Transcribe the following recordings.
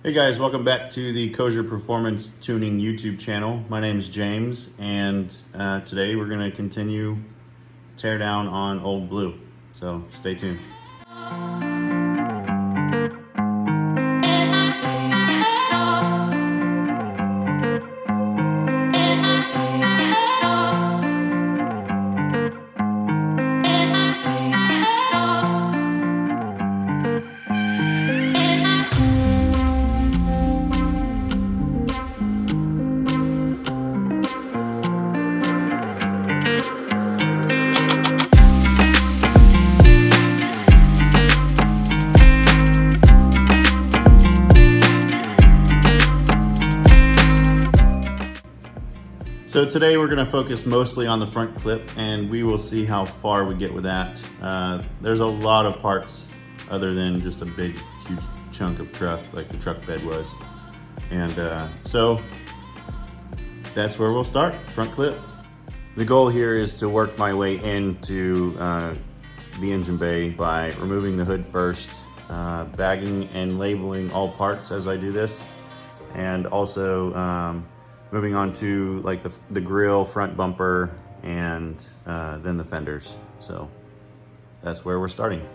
Hey guys, welcome back to the koziarperformance tuning YouTube channel. My name is James, and today we're going to continue tear down on Old Blue. So stay tuned. So today we're going to focus mostly on the front clip, and we will see how far we get with that. There's a lot of parts other than just a big huge chunk of truck like the truck bed was, and so that's where we'll start, front clip. The goal here is to work my way into the engine bay by removing the hood first, bagging and labeling all parts as I do this, and also moving on to like the grill, front bumper, and then the fenders. So that's where we're starting.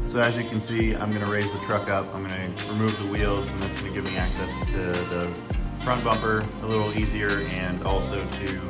So as you can see, I'm going to raise the truck up, I'm going to remove the wheels, and that's going to give me access to the front bumper a little easier, and also to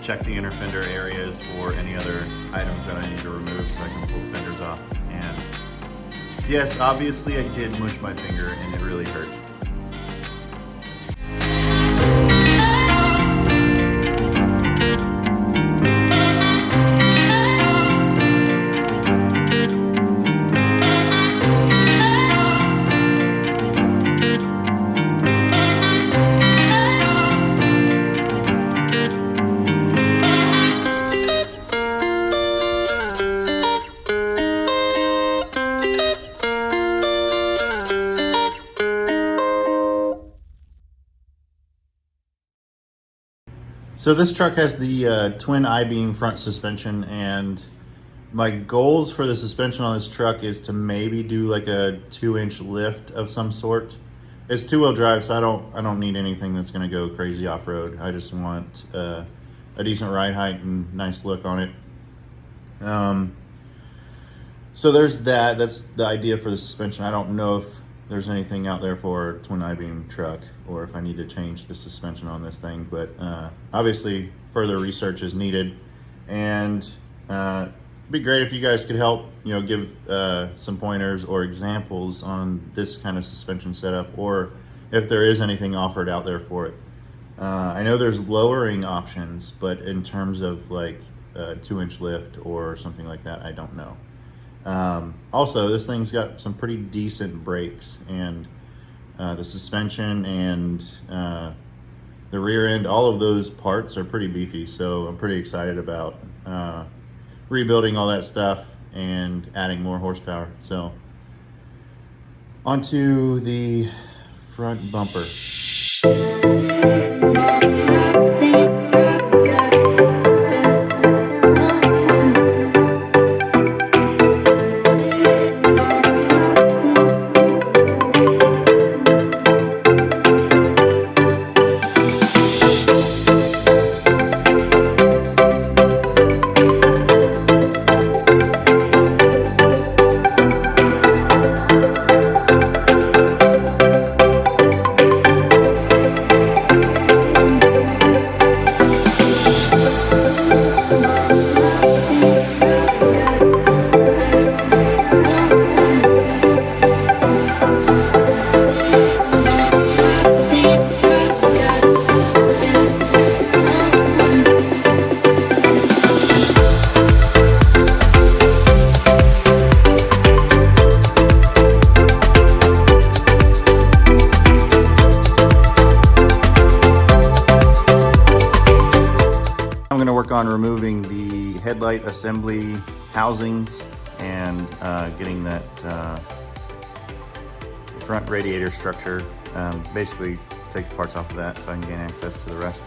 check the inner fender areas for any other items that I need to remove so I can pull the fenders off. And yes, obviously I did mush my finger and it really hurt. So this truck has the twin I-beam front suspension, and my goals for the suspension on this truck is to maybe do like a 2-inch lift of some sort. It's 2-wheel drive, so I don't need anything that's going to go crazy off-road. I just want a decent ride height and nice look on it. So there's that. That's the idea for the suspension. I don't know if there's anything out there for a twin I-beam truck, or if I need to change the suspension on this thing, but obviously further research is needed, and it'd be great if you guys could help, give some pointers or examples on this kind of suspension setup, or if there is anything offered out there for it. I know there's lowering options, but in terms of like a 2-inch lift or something like that, I don't know. Also, this thing's got some pretty decent brakes, and the suspension and the rear end, all of those parts are pretty beefy, so I'm pretty excited about rebuilding all that stuff and adding more horsepower. So onto the front bumper. work on removing the headlight assembly housings and getting that front radiator structure, basically take the parts off of that so I can gain access to the rest.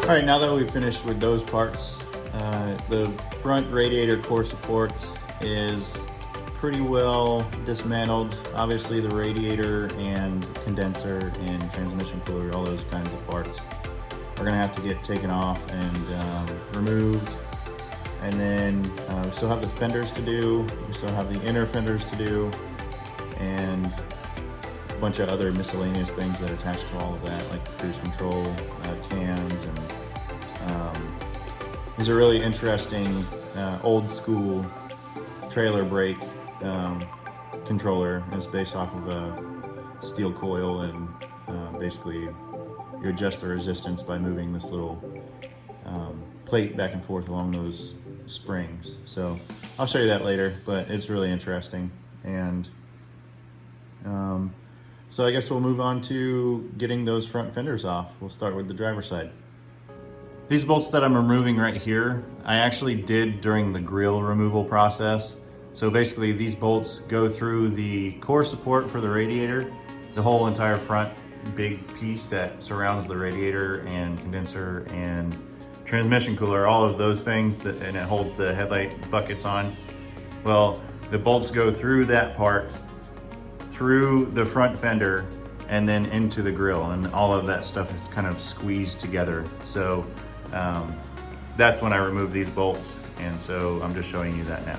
Alright, now that we've finished with those parts, the front radiator core support is pretty well dismantled. Obviously the radiator and condenser and transmission cooler, all those kinds of parts are going to have to get taken off and removed. And then we still have the fenders to do, we still have the inner fenders to do, and a bunch of other miscellaneous things that attach to all of that, like the cruise control cans. And these are really interesting old school trailer brake controller. It's based off of a steel coil, and basically you adjust the resistance by moving this little plate back and forth along those springs. So I'll show you that later, but it's really interesting. And so I guess we'll move on to getting those front fenders off. We'll start with the driver's side. These bolts that I'm removing right here, I actually did during the grill removal process. So basically these bolts go through the core support for the radiator, the whole entire front big piece that surrounds the radiator and condenser and transmission cooler, all of those things, and it holds the headlight buckets on. Well, the bolts go through that part, through the front fender, and then into the grill, and all of that stuff is kind of squeezed together. So that's when I remove these bolts, and so I'm just showing you that now.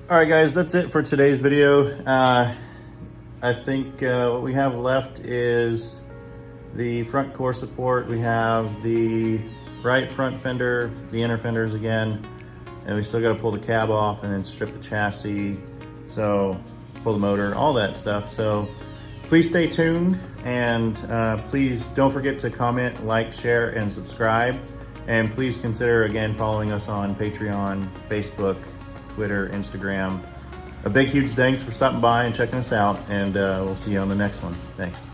All right, guys, that's it for today's video. I think what we have left is the front core support. We have the right front fender, the inner fenders again, and we still got to pull the cab off and then strip the chassis. So pull the motor, all that stuff. So please stay tuned, and please don't forget to comment, like, share, and subscribe. And please consider again following us on Patreon, Facebook, Twitter, Instagram. A big, huge thanks for stopping by and checking us out, and we'll see you on the next one. Thanks.